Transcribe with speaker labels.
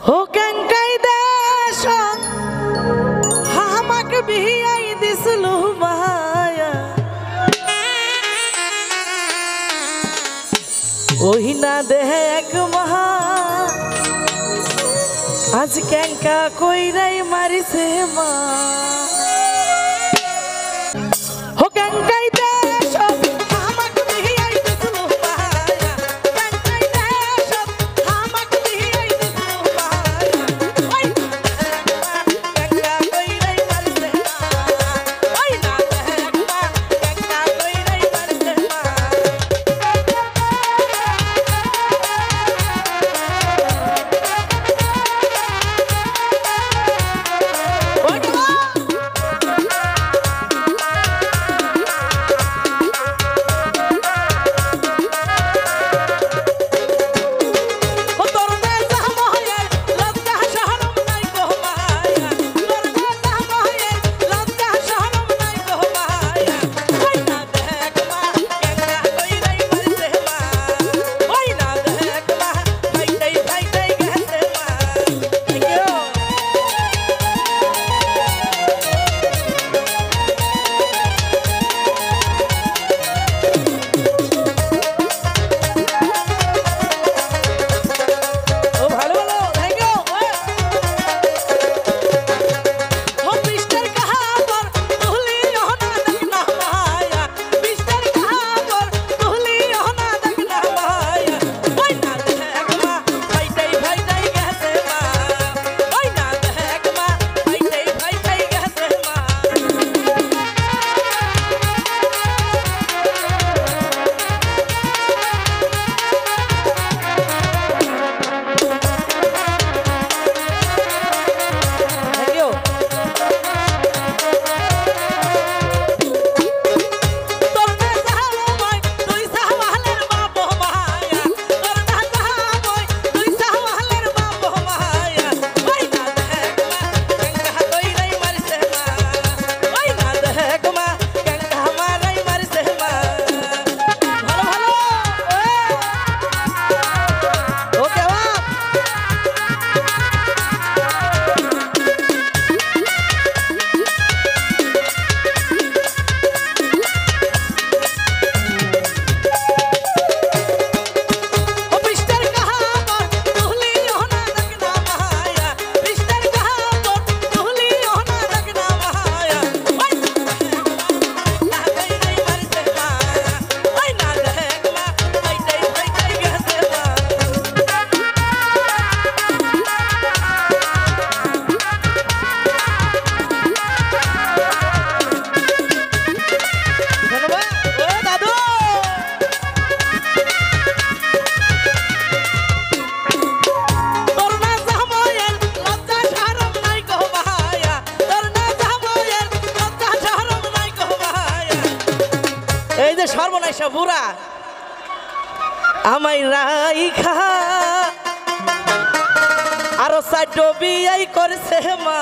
Speaker 1: हो कंकाई देश हमक भी आई दिसलु माया ओही ना देख महा आज कंका कोई नहीं मारी से माँ हो कंकाई देश हमक भी आई दिसलु माया कंकाई देश हमक भी आई दिसलु माया ओई कंका कोई नहीं मारी से माँ ओई ना देख माँ कंका कोई नहीं मारी से माँ সর্বনাশা বুড়া আমায় রাইখা আরো সাইড বিয়াই করছে মা